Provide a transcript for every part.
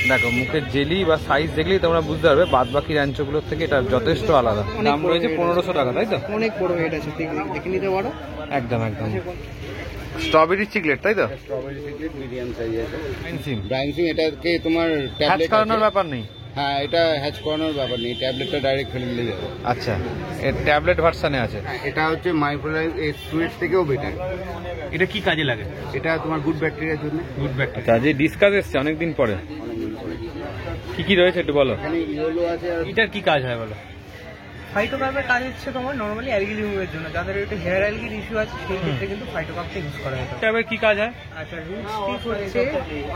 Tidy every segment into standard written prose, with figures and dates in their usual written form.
দেখো মুখের জেলি বা সাইজ দেখলেই তোমরা বুঝতে পারবে বাদ বাকি র্যাঞ্চোগুলোর থেকে এটা যথেষ্ট আলাদা। দাম রয়েছে 1500 টাকা, তাই তো? অনেক বড় হেড আছে, দেখে নিতে পারো। একদম একদম। স্ট্রবেরি চিকলেট, তাই তো? স্ট্রবেরি চিকলেট মিডিয়াম সাইজ আছে। ব্রাইনসিম ব্রাইনসিং এটাকে তোমার হ্যাচ ট্যাবলেট করানোর ব্যাপার নেই। হ্যাঁ, এটা হ্যাচ করানোর ব্যাপার নেই, ট্যাবলেটটা ডাইরেক্ট ফেলে দিলেই যাবে। আচ্ছা, এর ট্যাবলেট ভার্সানে আছে। এটা হচ্ছে মাইক্রোলাইফ সুইটস থেকেও বেটার। এটা কি কাজে লাগে? এটা তোমার গুড ব্যাকটেরিয়ার জন্য। Good bacteria. আচ্ছা, যে ডিসকাস এসছে অনেকদিন পরে, কি কি রয়েছে একটু বলো। এখানে ইয়েলো আছে। আর এটার কি কাজ হয় বলো? ফাইটোকাপের কাজ হচ্ছে তোমার নরমালি অ্যালগি রিমুভের জন্য, যাদের একটু হেয়ার অ্যালগির ইস্যু আছে সেই ক্ষেত্রে কিন্তু ফাইটোকাপটা ইউজ করা হয়। ট্যাবের কি কাজ হয়? আচ্ছা, রুট স্টিক হচ্ছে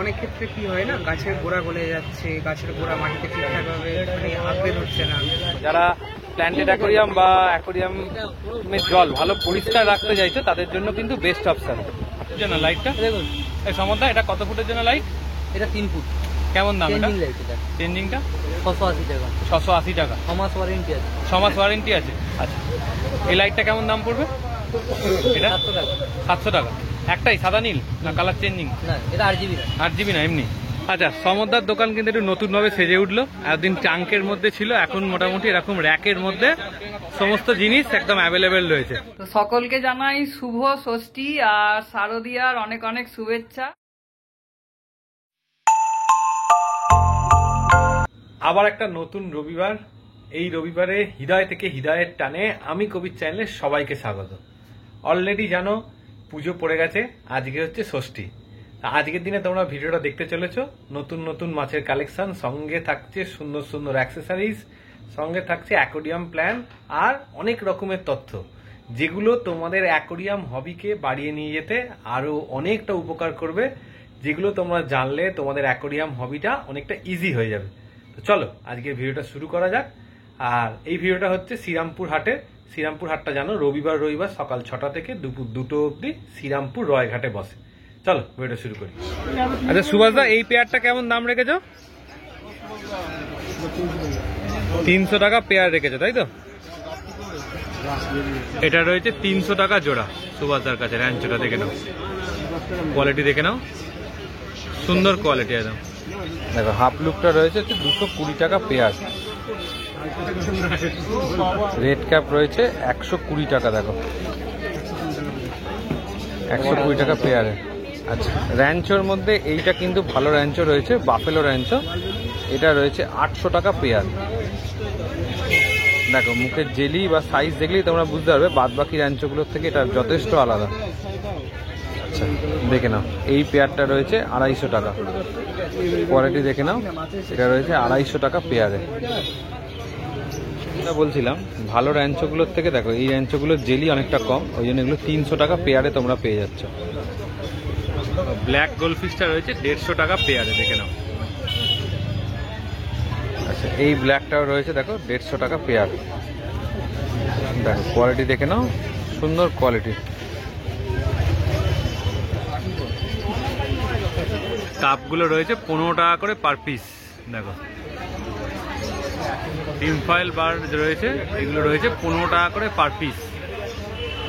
অনেক ক্ষেত্রে কি হয় না, গাছের গোড়া গলে যাচ্ছে, গাছের গোড়া মাটিতে ঠিকঠাকভাবে আঁকড়ে ধরছে না। যারা প্ল্যান্টেড অ্যাকোরিয়াম বা অ্যাকোরিয়ামের জল ভালো পরিষ্কার রাখতে চাইছে তাদের জন্য কিন্তু বেস্ট অপশন। জন্য লাইটটা দেখুন, এই সমদা, এটা কত ফুটের জন্য লাইট? এটা 3 ফুট কেমন দাম এটা? লাইট, এটা চেঞ্জিংটা 680 টাকা। 680 টাকা। 6 মাস ওয়ারেন্টি আছে। 6 মাস ওয়ারেন্টি আছে। আচ্ছা, এই লাইটটা কেমন দাম পড়বে? এটা 700 টাকা। 700 টাকা। একটাই সাদা নীল না কালার চেঞ্জিং? না, এটা 8GB না। 8GB না, এমনি। আচ্ছা, সমদ্দার দোকান কিন্তু একটু নতুনভাবে সেজে উঠলো। এতদিন ট্রাঙ্কের মধ্যে ছিল, এখন মোটামুটি এরকম র্যাকের মধ্যে সমস্ত জিনিস একদম অ্যাভেলেবেল রয়েছে। তো সকলকে জানাই শুভ ষষ্ঠী আর শারদীয়ার অনেক অনেক শুভেচ্ছা। আবার একটা নতুন রবিবার। এই রবিবারে হৃদয় থেকে হৃদয়ের টানে আমি কবির চ্যানেলে সবাইকে স্বাগত। অলরেডি জানো পুজো পড়ে গেছে, আজকে হচ্ছে ষষ্ঠী। আজকের দিনে তোমরা ভিডিওটা দেখতে চলেছো, নতুন নতুন মাছের কালেকশন, সঙ্গে থাকছে সুন্দর সুন্দর অ্যাক্সেসরিজ, সঙ্গে থাকছে অ্যাকোরিয়াম প্ল্যান আর অনেক রকমের তথ্য, যেগুলো তোমাদের অ্যাকোরিয়াম হবিকে বাড়িয়ে নিয়ে যেতে আরো অনেকটা উপকার করবে, যেগুলো তোমরা জানলে তোমাদের অ্যাকোরিয়াম হবিটা অনেকটা ইজি হয়ে যাবে। তো চলো আজকের ভিডিওটা শুরু করা যাক। আর এই ভিডিওটা হচ্ছে শ্রীরামপুর হাটে। শ্রীরামপুর হাটটা জানো রবিবার সকাল 6টা থেকে দুপুর 2টো অবধি শ্রীরামপুর রয়ঘাটে বসে। চলো ভিডিওটা শুরু করি। আচ্ছা সুভাষদা, এই পেয়ারটা কেমন দাম রেখেছো? 300 টাকা পেয়ার রেখেছো, তাই তো? এটা রয়েছে 300 টাকা জোড়া সুভাষদার কাছে। র্যাঞ্চোটা দেখে নাও, কোয়ালিটি দেখে নাও, সুন্দর কোয়ালিটি একদম। দেখো হাফ লুকটা রয়েছে 220 টাকা পেয়ার। রেড ক্যাপ রয়েছে 120 টাকা। দেখো 120 টাকা পেয়ারে। আচ্ছা, র্যাঞ্চোর মধ্যে এইটা কিন্তু ভালো র্যাঞ্চো রয়েছে, বাফেলো র্যাঞ্চো। এটা রয়েছে 800 টাকা পেয়ার। দেখো মুখের জেলি বা সাইজ দেখলেই তোমরা বুঝতে পারবে বাদ বাকি র্যাঞ্চোগুলোর থেকে এটা যথেষ্ট আলাদা। আচ্ছা দেখে নাও, এই পেয়ারটা রয়েছে 250 টাকা। কোয়ালিটি দেখে নাও, এটা রয়েছে 250 টাকা পেয়ারে। বলছিলাম ভালো র্যাঞ্চোগুলোর থেকে দেখো এই র্যাঞ্চোগুলোর জেলি অনেকটা কম, ওই জন্য এগুলো 300 টাকা পেয়ারে তোমরা পেয়ে যাচ্ছ। ব্ল্যাক গোল্ডফিশটা রয়েছে 150 টাকা পেয়ারে, দেখে নাও। আচ্ছা, এই ব্ল্যাকটাও রয়েছে দেখো 150 টাকা পেয়ার। দেখো কোয়ালিটি দেখে নাও, সুন্দর কোয়ালিটি। কাপগুলো রয়েছে 15 টাকা করে পার পিস। দেখো টিম ফয়েল বার রয়েছে, এগুলো রয়েছে 15 টাকা করে পার পিস।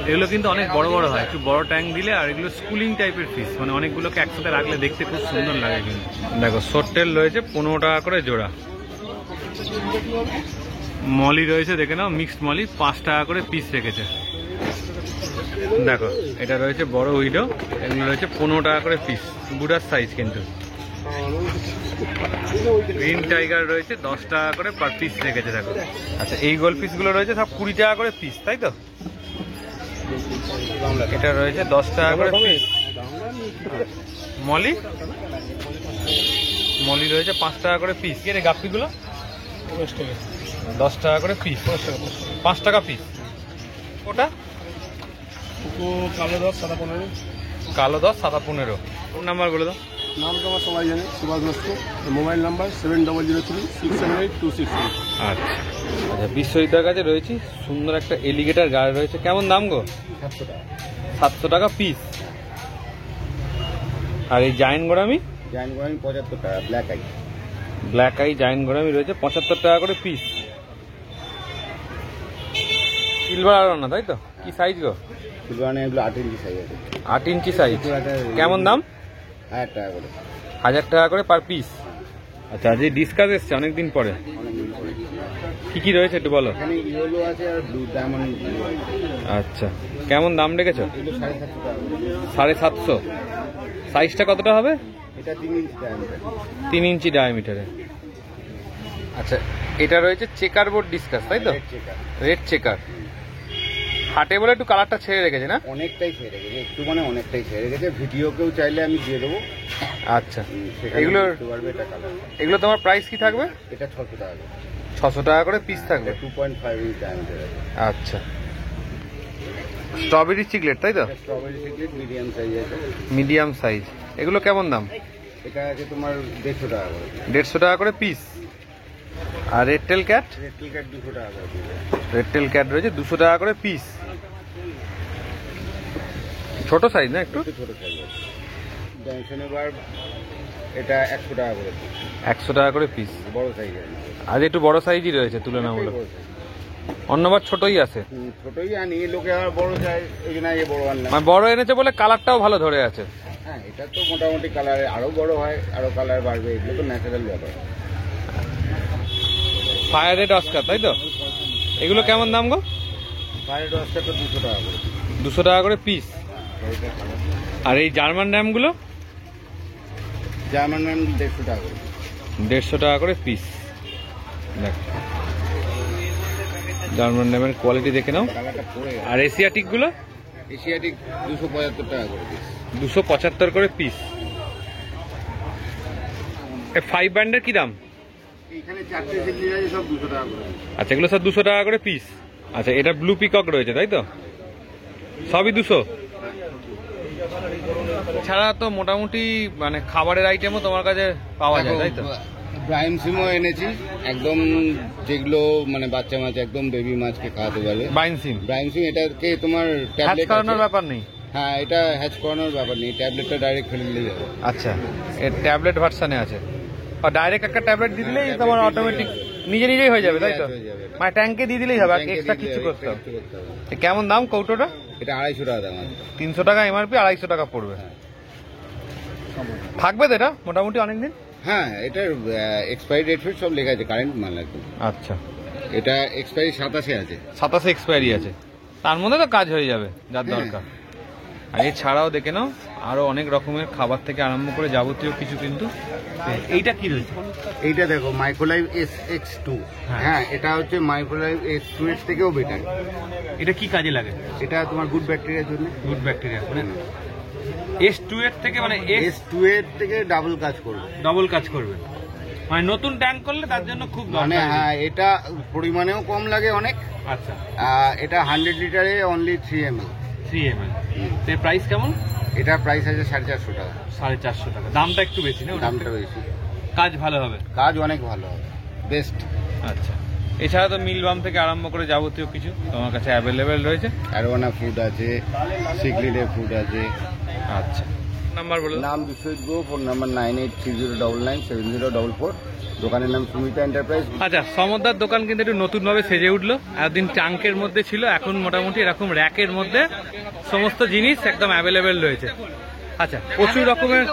এগুলো কিন্তু অনেক বড় বড় হয়, একটু বড় ট্যাঙ্ক দিলে। আর এগুলো স্কুলিং টাইপের ফিস, মানে অনেকগুলোকে একসাথে রাখলে দেখতে খুব সুন্দর লাগে কিন্তু। দেখো শর্টেল রয়েছে 15 টাকা করে জোড়া। মলি রয়েছে দেখে নাও, মিক্সড মলি 5 টাকা করে পিস রেখেছে। দেখো এটা রয়েছে বড় উইডো, এগুলো রয়েছে 15 টাকা করে পিস, বুড়ার সাইজ কিন্তু। গ্রিন টাইগার রয়েছে 10 টাকা করে পার পিস রেখেছে। দেখো আচ্ছা, এই গোল পিসগুলো রয়েছে সব 20 টাকা করে পিস, তাই তো? এটা রয়েছে 10 টাকা করে পিস। মলি মলি রয়েছে 5 টাকা করে পিস। কি রে গাপ্পিগুলো? 10 টাকা করে পিস, 5 টাকা পিস। ওটা কালো 10 সাদা 15। কালো 10 সাদা 15। ফোন নাম্বারগুলো দাও। নাম তো আমার সবাই জানে, সুভাষ নস্কর। Mobile number 7003678263। আচ্ছা আচ্ছা, বিশ্বজিৎদার কাছে রয়েছি। সুন্দর একটা এলিগেটার গাড়ি রয়েছে। কেমন দাম গো? 700 টাকা। 700 টাকা পিস। আর এই জায়েন্ট গোড়ামি? জায়েন্ট গোড়ামি 75 টাকা। Black eye. Black eye giant gourami রয়েছে 75 টাকা করে পিস। সিলভার আরো না, তাই তো? কি সাইজ গো? সিলভার না, এগুলো 8 ইঞ্চি সাইজ আছে। 8 ইঞ্চি সাইজ। কেমন দাম? 1000 টাকা করে। 1000 টাকা করে পার পিস। আচ্ছা, আজ ডিসকাস এসছে অনেকদিন পরে, অনেকদিন পরে। কি কি রয়েছে একটু বলো। এখানে ইয়েলো আছে আর ব্লু ডায়মন্ড ব্লু আছে। আচ্ছা, কেমন দাম রেখেছো? এগুলো 750 টাকা করে। 750। সাইজটা কতটা হবে? এটা 3 ইঞ্চি ডায়ামিটার। 3 ইঞ্চি ডায়ামিটারে। আচ্ছা, এটা রয়েছে চেকার বোর্ড ডিসকাস, তাই তো? Red checker. Red checker. হাটে বলে একটু কালারটা ছেড়ে রেখেছে না? অনেকটাই ছেড়ে গেছে, একটু মানে অনেকটাই ছেড়ে গেছে। ভিডিওকেও চাইলে আমি দিয়ে দেবো। আচ্ছা, সেখানে এগুলোর বুঝতে পারবে এটা কালার। এগুলো তোমার প্রাইস কি থাকবে? এটা 600 টাকা করে। 600 টাকা করে পিস থাকবে। 2.5 ইঞ্চি ডায়ামিটার আছে। আচ্ছা, স্ট্রবেরি চিকলেট, তাই তো? এটা স্ট্রবেরি সিগলেট মিডিয়াম সাইজ আছে। Medium size. এগুলো কেমন দাম? এটা আছে তোমার 150 টাকা করে। 150 টাকা করে পিস। আর red tail cat? Red ticket 200 টাকা করে piece। রেড টেল ক্যাট রয়েছে 200 টাকা করে পিস। ছোট সাইজ না একটু? একটু ছোট সাইজ আছে। জনসনে বার এটা 100 টাকা করে piece। 100 টাকা করে পিস। বড় সাইজ আছে। আজ একটু বড় সাইজই রয়েছে তুলনামূলক। অন্যবার ছোটই আছে। ছোটই আনি, লোকে আবার বড় চাই, এই জন্য এই বড় আনলাম। মানে বড় এনেছে বলে কালারটাও ভালো ধরে আছে। হ্যাঁ, এটা তো মোটামুটি কালারে আরো বড় হয়, আরো কালার বাড়বে, এগুলো তো ন্যাচারাল ব্যাপার। ফায়ার রেড অস্কার, তাই তো? এগুলো কেমন দাম গো? ফায়ার ডসটা তো 200 টাকা করে। 200 টাকা করে পিস। এটা কালার। আর এই জার্মান র্যামগুলো? জার্মান ম্যাম 150 টাকা করে। 150 টাকা করে পিস। দেখ, জার্মান র্যামের কোয়ালিটি দেখে নাও। কালারটা পড়ে গেছে। আর এশিয়াটিক গুলো? এশিয়াটিক 275 টাকা করে পিস। 275 করে পিস। 5 ব্যান্ডের কি দাম? এখানে 4টে সিগনেচার আছে, সব 200 টাকা করে। আচ্ছা, এগুলো সব 200 টাকা করে পিস। আচ্ছা, এটা ব্লু পিকক রয়েছে, তাই তো? সবই 200। ছাড়া তো মোটামুটি মানে খাবারের আইটেমও তোমার কাছে পাওয়া যায়, তাই তো? ব্রাইম সিমও এনেছি, একদম যেগুলো মানে বাচ্চা মাছ, একদম বেবি মাছকে খাওয়াতে পারবে। বাইনসিন ব্রাইম সিম এটাকে তোমার হ্যাচ ট্যাবলেট করানোর ব্যাপার নেই। হ্যাঁ, এটা হ্যাচ করানোর ব্যাপার নেই, ট্যাবলেটটা ডাইরেক্ট ফেলে দিলে যাবে। আচ্ছা, এর ট্যাবলেট ভার্সানে আছে। আর ডাইরেক্ট একটা ট্যাবলেট দিয়ে দিলেই হ্যাঁ, তোমার tablet অটোমেটিক দিয়ে নিজে নিজেই হয়ে যাবে, তাই তো? হয়ে যাবে। মানে ট্যাঙ্কে দিয়ে দিলেই হবে, ট্যাঙ্কে এক্সট্রা দিয়ে কিছু দিলে করতে হবে। extra কিছু করতে হবে। এ কেমন দাম কৌটোটা? এটা 250 টাকা দাম আছে। 300 টাকা এমআরপি, 250 টাকা পড়বে। হ্যাঁ। থাকবে তো এটা মোটামুটি অনেকদিন? হ্যাঁ, এটার এক্সপায়ারি ডেট ফেট সব লেখা আছে, কারেন্ট মাল একদম। আচ্ছা, এটা এক্সপায়ারি 27 আছে। 27 এক্সপায়ারি আছে, তার মধ্যে তো কাজ হয়ে যাবে যার হ্যাঁ। দরকার। আর এছাড়াও দেখে নাও আরো অনেক রকমের খাবার থেকে আরম্ভ করে যাবতীয় কিছু কিন্তু। এইটা কি রয়েছে? এইটা দেখো, মাইক্রোলাইভ SX2। হ্যাঁ। হ্যাঁ, এটা হচ্ছে মাইক্রোলাইভ S2 এর থেকেও বেটার। এটা কি কাজে লাগে? এটা তোমার গুড ব্যাকটেরিয়ার জন্য। গুড ব্যাকটেরিয়া মানে S2 এর থেকে মানে S2 এর থেকে ডাবল কাজ করবে। ডবল কাজ করবে। মানে নতুন ট্যাঙ্ক করলে তার জন্য খুব মানে দরকার। হ্যাঁ, এটা পরিমাণেও কম লাগে অনেক। আচ্ছা, এটা 100 লিটারে অনলি 3 ml। 3 ml। এর প্রাইস কেমন? এটা প্রাইস আছে 450 টাকা। 450 টাকা। দামটা একটু বেশি না? দামটা বেশি, কাজ ভালো হবে। কাজ অনেক ভালো হবে, বেস্ট। আচ্ছা, এছাড়া তো মিল বাম থেকে আরম্ভ করে যাবতীয় কিছু তোমার কাছে অ্যাভেলেবেল রয়েছে। অ্যারোনা ফুড আছে, সিগলিডের ফুড আছে। আচ্ছা, নাম্বার বলে দাও। নাম বিশ্বজিৎ গুহ, ফোন নাম্বার 9830997044। দোকানের নাম সুমিতা এন্টারপ্রাইজ। আচ্ছা, সমদ্দার দোকান কিন্তু একটু নতুন ভাবে সেজে উঠলো। এতদিন ট্যাঙ্কের মধ্যে ছিল, এখন মোটামুটি এরকম র্যাকের মধ্যে সমস্ত জিনিস একদম অ্যাভেলেবেল রয়েছে। আচ্ছা, প্রচুর রকমের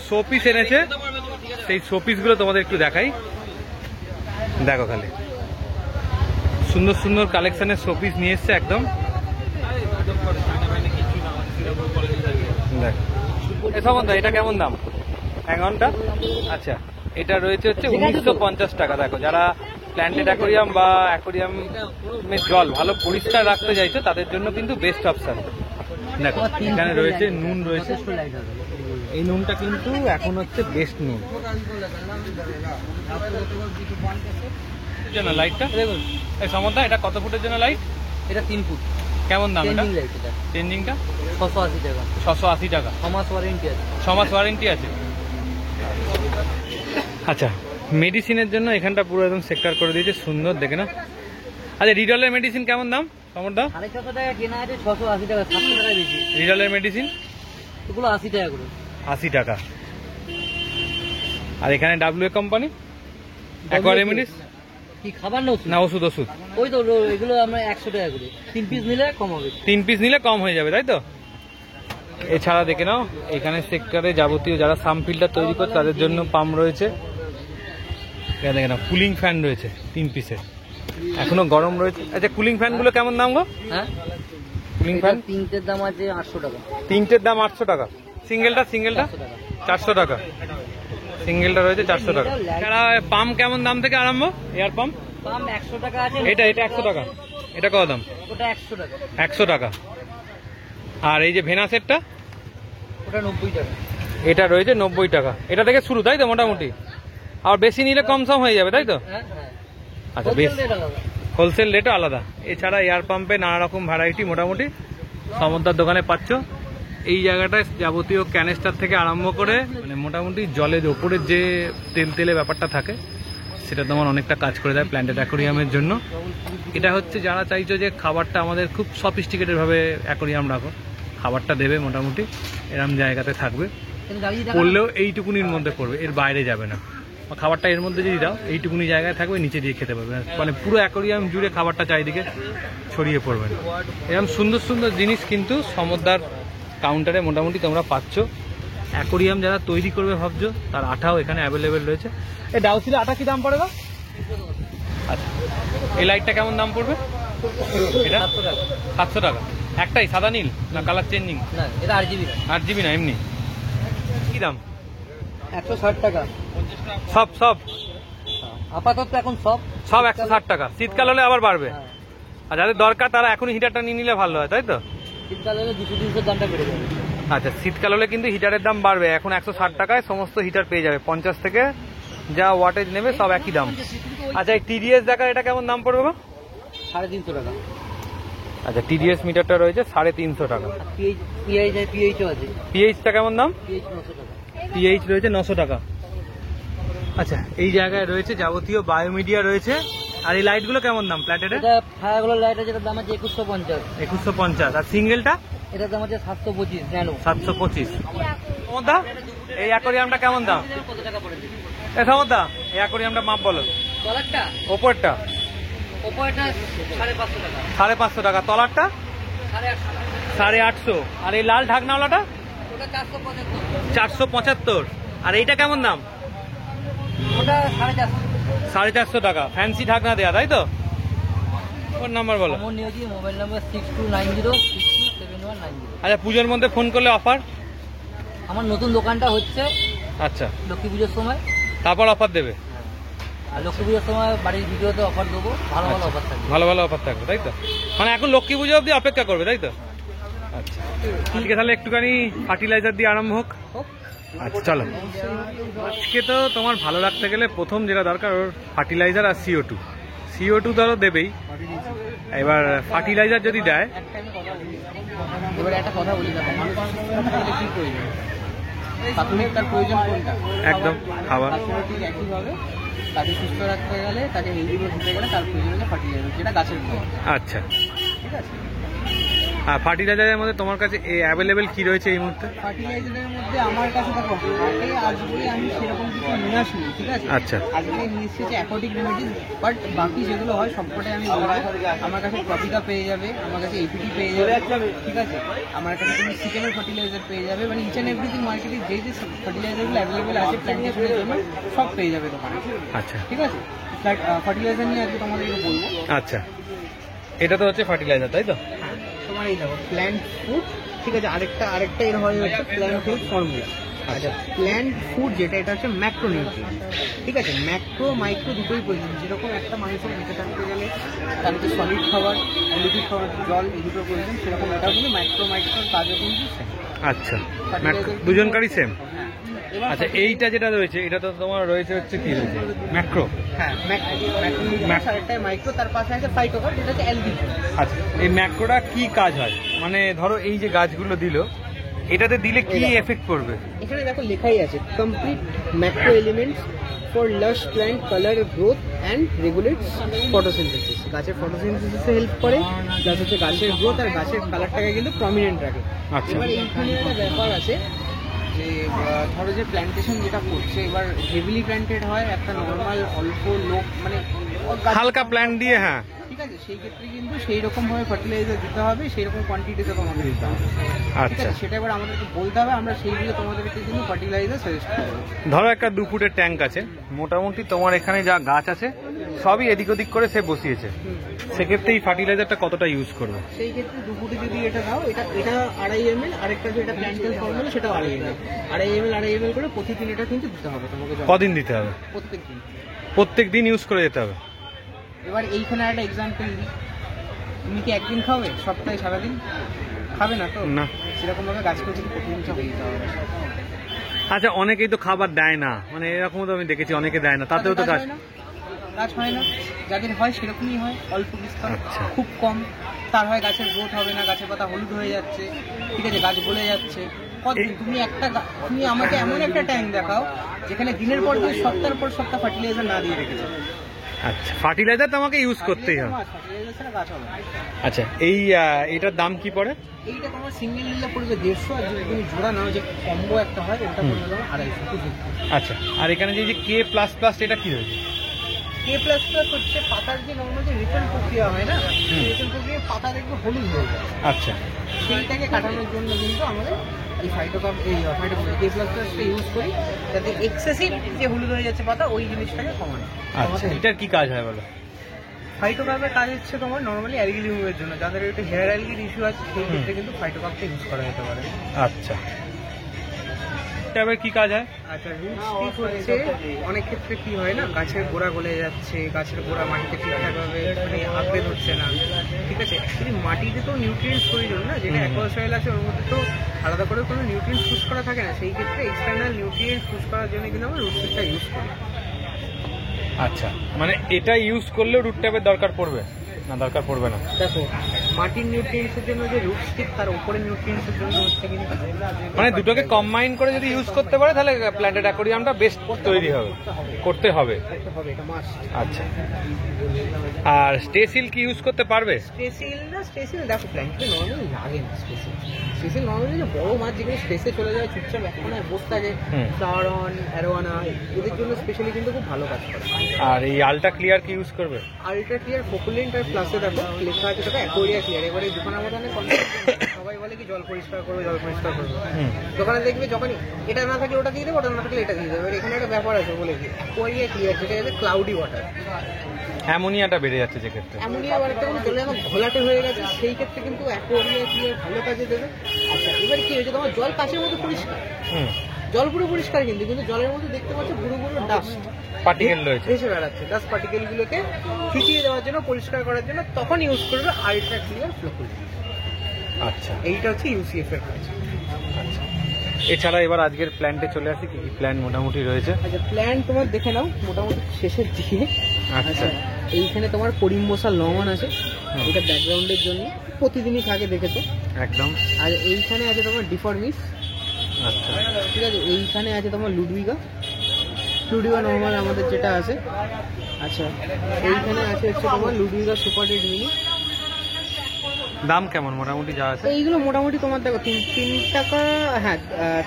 শোপিস এনেছে, সেই শোপিস গুলো তোমাদের একটু দেখাই। দেখো খালি সুন্দর সুন্দর কালেকশনের শোপিস নিয়ে এসছে একদম। দেখ, এ সমন্দা এটা কেমন দাম? হ্যাঙ্গনটা? আচ্ছা, এটা রয়েছে হচ্ছে 1950 টাকা। দেখো, যারা প্ল্যান্টেড অ্যাকোরিয়াম বা অ্যাকোরিয়ামের জল ভালো পরিষ্কার রাখতে চাইছে তাদের জন্য কিন্তু বেস্ট অপশন। দেখো, এখানে রয়েছে নুন রয়েছে। এই নুনটা কিন্তু এখন হচ্ছে বেস্ট নুন। জন্য লাইটটা দেখুন, এই সমন্দা এটা কত ফুটের জন্য লাইট? এটা 3 ফুট কেমন দাম এটা? চেঞ্জিং লাইট, এটা চেঞ্জিংটা 680 টাকা। 680 টাকা। 6 মাস ওয়ারেন্টি আছে। 6 মাস ওয়ারেন্টি আছে। আচ্ছা, মেডিসিনের জন্য এখানটা পুরো একদম সেক্টর করে দিয়েছে, সুন্দর দেখে না। আচ্ছা, রিডলের মেডিসিন কেমন দাম সমরদা? 650 টাকা কেনা আছে, 680 টাকা, 700 টাকা বেশি। রিডলের মেডিসিন এগুলো 80 টাকা করে। 80 টাকা। আর এখানে WA কোম্পানি অ্যাকোয়া রেমেডিস কি খাবার না ওষুধ? না ওষুধ? ওষুধ ওই তো এগুলো আমরা 100 টাকা করে, 3 পিস নিলে কম হবে। 3 পিস নিলে কম হয়ে যাবে, তাই তো? এছাড়া দেখে নাও এখানে সেক্টরে যাবতীয় যারা সাম ফিল্টার তৈরি করে তাদের জন্য পাম্প রয়েছে। দেখে না, কুলিং ফ্যান রয়েছে 3 পিসের, এখনো গরম রয়েছে। আচ্ছা, কুলিং ফ্যানগুলো কেমন দাম গো? হ্যাঁ, কুলিং ফ্যান তিনটের দাম আছে 800 টাকা। তিনটের দাম 800 টাকা, সিঙ্গেলটা 400 টাকা, সিঙ্গেলটা রয়েছে 400 টাকা। পাম্প কেমন দাম থেকে আরম্ভ? এয়ার পাম্প পাম্প 100 টাকা আছে। এটা 100 টাকা। এটা কত দাম? ওটা 100 টাকা। 100 টাকা। আর এই যে ভেনা সেটটা, ওটা 90 টাকা। এটা রয়েছে 90 টাকা। এটা থেকে শুরু, তাই তো মোটামুটি? আর বেশি নিলে কম সম হয়ে যাবে, তাই তো? হ্যাঁ হ্যাঁ। আচ্ছা, বেশ, হোলসেল রেটও আলাদা। এছাড়া এয়ার পাম্পে নানা রকম ভ্যারাইটি মোটামুটি সমদ্দার দোকানে পাচ্ছ। এই জায়গাটায় যাবতীয় ক্যানেস্টার থেকে আরম্ভ করে মানে মোটামুটি জলের ওপরে যে তেলে ব্যাপারটা থাকে সেটা তোমার অনেকটা কাজ করে দেয় প্ল্যান্টেড অ্যাকোরিয়ামের জন্য। এটা হচ্ছে যারা চাইছো যে খাবারটা আমাদের খুব সফিস্টিকেটেড ভাবে অ্যাকোরিয়াম রাখো, খাবারটা দেবে মোটামুটি এরম জায়গাতে থাকবে, পড়লেও এইটুকুনির মধ্যে পড়বে, এর বাইরে যাবে না। খাবারটা এর মধ্যে যদি দাও এইটুকুনি জায়গায় থাকবে, নিচে দিয়ে খেতে পারবে, মানে পুরো অ্যাকোরিয়াম জুড়ে খাবারটা চারিদিকে ছড়িয়ে পড়বে না। এরকম সুন্দর সুন্দর জিনিস কিন্তু সমদ্দার কাউন্টারে মোটামুটি তোমরা পাচ্ছ। অ্যাকোরিয়াম যারা তৈরি করবে ভাবছো তার আঠাও এখানে অ্যাভেলেবেল রয়েছে। এই ডাউসিল আটা কি দাম পড়ে? আচ্ছা, এই লাইটটা কেমন দাম পড়বে? এটা 700 টাকা। একটাই সাদা নীল না কালার চেঞ্জিং? না, এটা 8GB না। 8GB না, এমনি। কি দাম? 160 টাকা। সব সব আপাতত এখন সব 160 টাকা। শীতকাল হলে আবার বাড়বে। হ্যাঁ। আর যাদের দরকার তারা এখনই হিটারটা নিয়ে নিলে ভালো হয়, তাই তো? শীতকাল হলে 200-300 দামটা বেড়ে যাবে। আচ্ছা, শীতকাল হলে কিন্তু হিটারের দাম বাড়বে। এখন 160 টাকায় সমস্ত হিটার পেয়ে যাবে, 50 থেকে যা ওয়াটেজ নেবে সব একই দাম। আচ্ছা, এই টিডিএস দেখা এটা কেমন দাম পড়বে গো? 350 টাকা। আচ্ছা, টিডিএস মিটারটা রয়েছে 350 টাকা। পিএইচও আছে। পিএইচটা কেমন দাম? পিএইচ 900 টাকা। পিএইচ রয়েছে 900 টাকা। আচ্ছা, এই জায়গায় রয়েছে যাবতীয় বায়োমিডিয়া রয়েছে। আর এই লাইটগুলো কেমন দাম প্ল্যাটেটের? এটা ফায়ারগুলোর লাইট আছে, এটার দাম আছে 2150। 2150। আর সিঙ্গেলটা? এটার দাম আছে 725 ন্যানো। 725। সমদ্দা, এই অ্যাকোরিয়ামটা কেমন দাম? কত টাকা পড়েছে? এ সমদ্দা, এই অ্যাকোরিয়ামটা মাপ বলো। তলারটা ওপরটা ওপরটা 550 টাকা। 550 টাকা। তলারটা 850 850। আর এই লাল ঢাকনাওয়ালাটা? ওটা 475। 475। আর এইটা কেমন দাম? ওটা 450। 450 টাকা। ফ্যান্সি ঢাকনা দেয়া, তাই তো? ফোন নাম্বার বলো। আমার নিয়োজি মোবাইল নাম্বার 6290627190। আচ্ছা, পুজোর মধ্যে ফোন করলে অফার? আমার নতুন দোকানটা হচ্ছে আচ্ছা, লক্ষ্মী পুজোর সময়। তারপর অফার দেবে? আর লক্ষ্মী পুজোর সময় বাড়ির ভিডিওতে অফার দেবো, ভালো ভালো অফার থাকবে। ভালো ভালো অফার থাকবে, তাই তো? মানে এখন লক্ষ্মী পুজো অবধি অপেক্ষা করবে, তাই তো? আচ্ছা, ঠিক আছে, তাহলে একটুখানি ফার্টিলাইজার দিয়ে আরম্ভ হোক। আচ্ছা, চলো। আজকে তো তোমার ভালো রাখতে গেলে প্রথম যেটা দরকার ওর ফার্টিলাইজার আর CO2 ধরো দেবেই। এবার ফার্টিলাইজার যদি দেয়, এবার একটা কথা বলি, দেখো মানুষ কি প্রয়োজন, প্রাথমিক তার প্রয়োজন কোনটা? একদম খাবার। ঠিক একইভাবে তাকে সুস্থ রাখতে গেলে, তাকে হেলদি রাখতে গেলে তার প্রয়োজন হচ্ছে ফার্টিলাইজার, যেটা গাছের খাবার। আচ্ছা, ঠিক আছে। আর ফার্টিলাইজারের মধ্যে তোমার কাছে অ্যাভেলেবেল কি রয়েছে এই মুহূর্তে? ফার্টিলাইজারের মধ্যে আমার কাছে দেখো আজকে আমি সেরকম কিছু নিয়ে আসিনি, ঠিক আছে? আচ্ছা। আজকে নিয়ে এসেছি অ্যাকোয়াটিক রেমেডিস, বাট বাকি যেগুলো হয় সবকটাই আমি বলবো। আমার কাছে ট্রপিকা পেয়ে যাবে, আমার কাছে এপিটি পেয়ে যাবে, ঠিক আছে? আমার কাছে তুমি চিকেনের ফার্টিলাইজার পেয়ে যাবে, মানে ইচ অ্যান্ড এভরিথিং মার্কেটে যে যে ফার্টিলাইজারগুলো অ্যাভেলেবেল আছে প্ল্যান্টেশনের জন্য সব পেয়ে যাবে দোকানে। আচ্ছা, ঠিক আছে। ফার্টিলাইজার নিয়ে আজকে তোমাদেরকে বলবো। আচ্ছা, এটা তো হচ্ছে ফার্টিলাইজার, তাই তো? তোমার এই দেখো প্ল্যান্ট ফুড, ঠিক আছে? আরেকটা এর হয় হচ্ছে প্ল্যান্ট ফুড ফর্মুলা। আচ্ছা, প্ল্যান্ট ফুড যেটা, এটা হচ্ছে ম্যাক্রো নিউট্রিয়েন্ট, ঠিক আছে? ম্যাক্রো মাইক্রো দুটোই প্রয়োজন। যেরকম একটা মানুষের বেঁচে থাকতে গেলে তার হচ্ছে সলিড খাবার, লিকুইড খাবার, জল, এই দুটো প্রয়োজন, সেরকম এটাও কিন্তু ম্যাক্রোর কাজও কিন্তু সেম। আচ্ছা, দুজনকারই সেম। হ্যাঁ। এবার আচ্ছা, এইটা যেটা রয়েছে এটা তো তোমার রয়েছে হচ্ছে কি রয়েছে? ম্যাক্রো। হ্যাঁ, ম্যাক্রো আরেকটাই মাইক্রো, তার পাশে আছে ফাইটোকার, যেটা হচ্ছে অ্যালগি। আচ্ছা, এই ম্যাক্রোটা কি কাজ হয়? মানে ধরো এই যে গাছগুলো দিল, এটাতে দিলে কি এফেক্ট করবে? এখানে দেখো লেখাই আছে কমপ্লিট ম্যাক্রো এলিমেন্টস ফর লাশ plant colour growth and regulates photosynthesis. গাছের ফটোসিনথেসিসে হেল্প করে, প্লাস হচ্ছে গাছের গ্রোথ আর গাছের কালারটাকে কিন্তু প্রমিনেন্ট রাখে। আচ্ছা। এবার এইখানে একটা ব্যাপার আছে যে ধরো যে প্ল্যান্টেশন যেটা করছে, এবার হেভিলি প্ল্যান্টেড হয়, একটা নর্মাল অল্প লোক মানে হালকা প্ল্যান দিয়ে, হ্যাঁ, ঠিক ঠিক আছে, সেই ক্ষেত্রে কিন্তু সেই রকম ভাবে ফার্টিলাইজার দিতে হবে, সেই রকম কোয়ান্টিটিতে তোমাকে দিতে হবে। ঠিক আচ্ছা, আছে, সেটা এবার আমাদেরকে বলতে হবে, আমরা সেইগুলো তোমাদেরকে কিন্তু ফার্টিলাইজার সাজেস্ট করবো। ধরো একটা 2 ফুটের ট্যাঙ্ক আছে, মোটামুটি তোমার এখানে যা গাছ আছে সবই এদিক ওদিক করে সে বসিয়েছে, সেক্ষেত্রে এই ফার্টিলাইজারটা কতটা ইউজ করবে? সেই ক্ষেত্রে 2 ফুটে যদি এটা দাও, এটা 2.5 ml, আরেকটা যেটা প্ল্যান্টেল ফর্মুলা সেটা 2.5 ml, 2.5 ml করে প্রতিদিন এটা কিন্তু দিতে হবে তোমাকে। কদিন দিতে হবে? প্রত্যেকদিন। প্রত্যেক দিন ইউজ করে যেতে হবে। এবার এইখানে একটা এক্সাম্পল দিই, তুমি কি একদিন খাবে সপ্তাহে সারাদিন? খাবে না তো, না। সেরকম ভাবে গাছকে কিন্তু প্রতিদিন সব দিতে হবে। আচ্ছা, অনেকেই তো খাবার দেয় না, মানে এরকম তো আমি দেখেছি অনেকে দেয় না, তাতেও তো গাছ। গাছ হয় না, যাদের হয় সেরকমই হয়, অল্প বিস্তর, আচ্ছা। খুব কম। তার হয় গাছের গ্রোথ হবে না, গাছের পাতা হলুদ হয়ে যাচ্ছে, ঠিক আছে, গাছ গলে যাচ্ছে। কতদিন তুমি তুমি আমাকে এমন একটা ট্যাঙ্ক দেখাও যেখানে দিনের পর দিন সপ্তাহের পর সপ্তাহ ফার্টিলাইজার না দিয়ে রেখেছে। আচ্ছা, ফার্টিলাইজার তো আমাকে ইউজ করতেই হবে। ফার্টিলাইজার ছাড়া গাছ হবে না। আচ্ছা, এটার দাম কি পড়ে? এইটা তোমার সিঙ্গেল নিলে পড়বে 150, আর যদি তুমি জোড়া নাও যে কম্বো একটা হয় ওটা পড়বে তোমার 250। আচ্ছা, আর এখানে যে কে প্লাস প্লাস এটা কি রয়েছে? কে প্লাস প্লাস হচ্ছে পাতার যে নর্মাল যে রিটার্ন প্রক্রিয়া হয় না, রিটার্ন প্রক্রিয়া পাতা দেখবে হলুদ হয়ে যায়, আচ্ছা, সেইটাকে কাটানোর জন্য কিন্তু আমাদের এই কে প্লাস প্লাসটা ইউজ করি, যাতে এক্সেসিভ যে হলুদ হয়ে যাচ্ছে পাতা ওই জিনিসটাকে কমানো। আচ্ছা, এটার কি কাজ হয় বলো? ফাইটোকাপের কাজ হচ্ছে তোমার নর্মালি অ্যালগি রিমুভের জন্য, যাদের একটু হেয়ার অ্যালগির ইস্যু আছে সেই ক্ষেত্রে কিন্তু ফাইটোকাপটা ইউজ করা যেতে পারে। আচ্ছা, এটা আবার কি কাজ হয়? আচ্ছা, রুট স্টিক হচ্ছে অনেক ক্ষেত্রে কি হয় না, গাছের গোড়া গলে যাচ্ছে, গাছের গোড়া মাটিতে ঠিকঠাকভাবে মানে আঁকড়ে ধরছে না, ঠিক আছে। অ্যাকচুয়ালি মাটিতে তো নিউট্রিয়েন্টস প্রয়োজন না, যেটা অ্যাকোয়া সয়েল আছে ওর মধ্যে তো আলাদা করে কোনো নিউট্রিয়েন্টস পুশ করা থাকে না, সেই ক্ষেত্রে এক্সটার্নাল নিউট্রিয়েন্টস পুশ করার জন্য কিন্তু আমরা রুট স্টিকটা ইউজ করি। আচ্ছা, মানে এটা ইউজ করলেও রুট ট্যাপের দরকার পড়বে না? দরকার পড়বে না। দেখো, মাটির নিউট্রিয়েন্টসের জন্য যে রুট স্টিক, তার উপরে নিউট্রিয়েন্টসের জন্য হচ্ছে কিন্তু মানে দুটোকে কম্বাইন করে যদি ইউজ করতে পারে তাহলে প্ল্যান্টেড অ্যাকোয়ারিয়ামটা বেস্ট তৈরি হবে, করতে হবে। এটা মাস্ট। আচ্ছা, আর স্টেসিল কি ইউজ করতে পারবে? স্টেসিল দেখো প্ল্যান্টে নর্মালি লাগে না। স্টেসিল নর্মালি যে বড় মাছ যেগুলো স্পেসে চলে যায় চুপচাপ এখন বসে থাকে, ফ্লাওয়ারন, অ্যারোয়ানা, এদের জন্য স্পেশালি কিন্তু খুব ভালো কাজ করে। আর এই আলট্রা ক্লিয়ার কি ইউজ করবে? আলট্রা ক্লিয়ার, ফোকুলেন্ট আর প্লাসে দেখো লেখা আছে দেখো অ্যাকোয়ারিয়া ক্লিয়ার। এবারে দোকানের মধ্যে সবাই বলে কি জল পরিষ্কার করবে, জল পরিষ্কার করবে, দোকানে দেখবে যখন এটা না থাকলে ওটা দিয়ে দেবে, ওটা না থাকলে এটা দিয়ে দেবে। এবার এখানে একটা ব্যাপার আছে বলে কি অ্যাকোয়ারিয়া ক্লিয়ার, যেটা হচ্ছে ক্লাউডি ওয়াটার, অ্যামোনিয়াটা বেড়ে যাচ্ছে যে ক্ষেত্রে। অ্যামোনিয়া ওয়াটারটা কিন্তু জলে আমার ঘোলাটে হয়ে গেছে, সেই ক্ষেত্রে কিন্তু অ্যাকোয়ারিয়া ক্লিয়ার ভালো কাজে দেবে। আচ্ছা, এবার কি হয়েছে, তোমার জল কাচের মতো পরিষ্কার, জল পুরো পরিষ্কার, কিন্তু জলের মধ্যে দেখতে পাচ্ছ বুড়ো বুড়ো ডাস্ট পার্টিকেল রয়েছে, ভেসে বেড়াচ্ছে। ডাস্ট পার্টিকেলগুলোকে ফিটিয়ে দেওয়ার জন্য, পরিষ্কার করার জন্য তখন ইউজ করবে আলট্রা ক্লিয়ার ফ্লোকুল। আচ্ছা, এইটা হচ্ছে ইউসিএফ এর কাজ। আচ্ছা, এছাড়া এবার আজকের প্ল্যান্টে চলে আসি, কি কি প্ল্যান মোটামুটি রয়েছে? আচ্ছা, প্ল্যান তোমার দেখে নাও মোটামুটি শেষের দিকে। আচ্ছা, এইখানে তোমার করিমবসা লমান আছে, এটা ব্যাকগ্রাউন্ডের জন্য প্রতিদিনই থাকে দেখেছো একদম। আর এইখানে আছে তোমার ডিফরমিস, আচ্ছা, ঠিক আছে। এইখানে আছে তোমার লুডভিগা নর্মাল আমাদের যেটা আছে। আচ্ছা, এইখানে আছে হচ্ছে তোমার লুডভিগা সুপার ডেড মিনি। দাম কেমন মোটামুটি যা আছে? এইগুলো মোটামুটি তোমার দেখো 3 টাকা, হ্যাঁ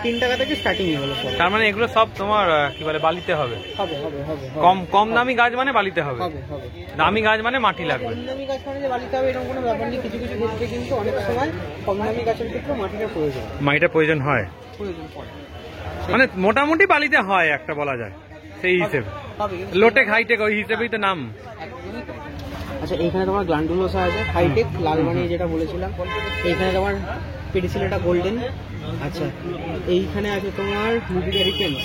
3 টাকা থেকে স্টার্টিং এগুলো সব। তার মানে এগুলো সব তোমার কি বলে বালিতে হবে? হবে হবে হবে কম দামি গাছ মানে বালিতে হবে, হবে হবে। দামি গাছ মানে মাটি লাগবে। কম দামি গাছ মানে যে বালিতে হবে এরকম কোনো ব্যাপার নেই, কিছু কিছু ক্ষেত্রে কিন্তু অনেক সময় কম দামি গাছের ক্ষেত্রে মাটিটা প্রয়োজন মাটিটা প্রয়োজন হয়, পড়ে। মানে মোটামুটি বালিতে হয় একটা বলা যায় সেই হিসেবে। হবে লোটেক হাইটেক ওই হিসেবেই তো নাম। একদমই তাই। আচ্ছা, এইখানে তোমার গ্ল্যান্ডুলোসা আছে হাইটেক, লালমানি যেটা বলেছিলাম। এইখানে তোমার পেডিসিলেটা গোল্ডেন। আচ্ছা, এইখানে আছে তোমার লুডিকারিকেন্স।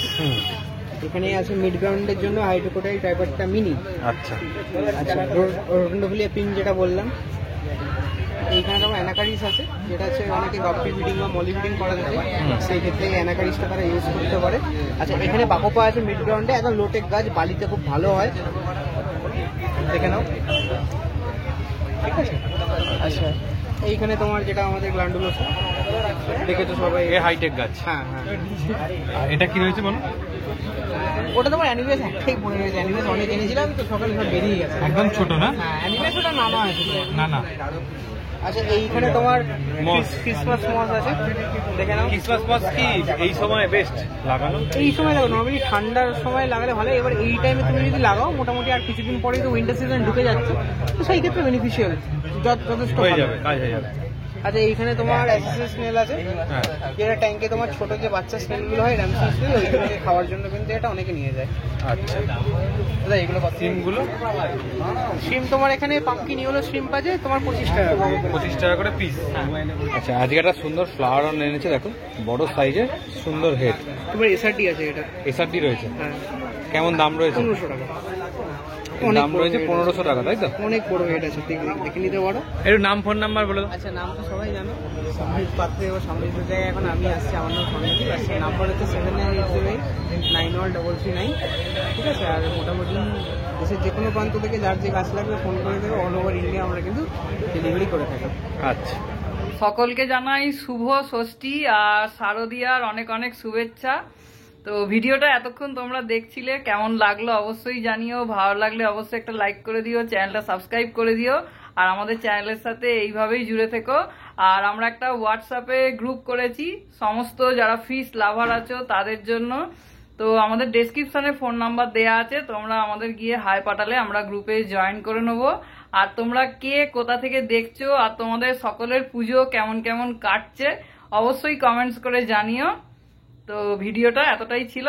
এখানে আছে মিড গ্রাউন্ডের জন্য হাইড্রোকোটাইল টাইপারটা মিনি। আচ্ছা, আচ্ছা, রোডেন্ডোফিলিয়া পিঙ্ক যেটা বললাম। এইখানে তোমার অ্যানাকারিস আছে, যেটা হচ্ছে অনেকে গপ্পি ফিডিং বা মলি ফিডিং করা যেতে পারে, সেই ক্ষেত্রে এই অ্যানাকারিসটা তারা ইউজ করতে পারে। আচ্ছা, এখানে বাকোপা আছে মিড গ্রাউন্ডে, একদম লোটেক গাছ, বালিতে খুব ভালো হয়, দেখে নাও, ঠিক আছে। আচ্ছা, এইখানে তোমার যেটা আমাদের গ্ল্যান্ডুলোসা দেখেছো সবাই, এ হাইটেক গাছ। হ্যাঁ হ্যাঁ। আর এটা কি রয়েছে বলো? ওটা তোমার অ্যানিমেস একটাই পড়ে রয়েছে, অ্যানিমেস অনেক এনেছিলাম তো সকালে সব বেরিয়ে গেছে। একদম ছোট না? হ্যাঁ, অ্যানিমেস ওটা নামা আছে। না না, আচ্ছা এইখানে তোমার মস। ক্রিসমাস মস আছে, দেখে নাও। ক্রিসমাস মস কি এই সময় বেস্ট লাগানো? এই সময় দেখো নর্মালি ঠান্ডার সময় লাগালে ভালো, এবার এই টাইমে তুমি যদি লাগাও মোটামুটি আর কিছুদিন পরেই তো উইন্টার সিজন ঢুকে যাচ্ছে, তো সেই ক্ষেত্রে বেনিফিশিয়াল যথেষ্ট হয়ে ভালো। যাবে, কাজ হয়ে যাবে। আচ্ছা এইখানে তোমার অ্যাসেসিভ স্নেল আছে, হ্যাঁ। যেটা ট্যাঙ্কে তোমার ছোট যে বাচ্চা স্নেলগুলো হয় র্যামসি স্নেল, ওইগুলোকে খাওয়ার জন্য কিন্তু এটা অনেকে নিয়ে যায়। আচ্ছা, দাদা এগুলো কত? সিমগুলো শ্রিম তোমার এখানে পাম্পকিন ইয়েলো শ্রিম আছে তোমার 25 টাকা। 25 টাকা করে পিস। আচ্ছা, আজকে একটা সুন্দর ফ্লাওয়ার অন এনেছে, দেখো বড় সাইজের সুন্দর হেড। তোমার এসআরটি আছে এটা। এসআরটি রয়েছে, হ্যাঁ কেমন দাম রয়েছে? 1500 টাকা। দাম রয়েছে 1500 টাকা, তাই তো? অনেক বড় হেড আছে, দেখে নিতে পারো। একটু নাম ফোন নাম্বার বলে দাও। আচ্ছা নাম তো সবাই জানো, সমৃদ্ধ পাত্রে এবার সমৃদ্ধ জায়গায় এখন আমি আসছি, আমার নাম সমৃদ্ধ। আর সেই নাম্বার হচ্ছে 7980891339, ঠিক আছে? আর মোটামুটি দেশের যে কোনো প্রান্ত থেকে যার যে গাছ লাগবে ফোন করে দেবে, অল ওভার ইন্ডিয়া আমরা কিন্তু ডেলিভারি করে থাকি। আচ্ছা, সকলকে জানাই শুভ ষষ্ঠী আর শারদীয়ার অনেক অনেক শুভেচ্ছা। তো ভিডিওটা এতক্ষণ তোমরা দেখছিলে, কেমন লাগলো অবশ্যই জানিও। ভালো লাগলে অবশ্যই একটা লাইক করে দিও, চ্যানেলটা সাবস্ক্রাইব করে দিও, আর আমাদের চ্যানেলের সাথে এইভাবেই জুড়ে থেকো। আর আমরা একটা হোয়াটসঅ্যাপে গ্রুপ করেছি সমস্ত যারা ফিশ লাভার আছো তাদের জন্য। তো আমাদের ডেসক্রিপশনে ফোন নাম্বার দেয়া আছে, তোমরা আমাদের গিয়ে হাই পাঠালে আমরা গ্রুপে জয়েন করে নেবো। আর তোমরা কে কোথা থেকে দেখছো আর তোমাদের সকলের পুজো কেমন কেমন কাটছে অবশ্যই কমেন্টস করে জানিও। তো ভিডিওটা এতটাই ছিল,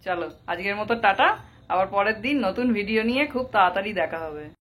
চলো আজকের মতো টাটা। আবার পরের দিন নতুন ভিডিও নিয়ে খুব তাড়াতাড়ি দেখা হবে।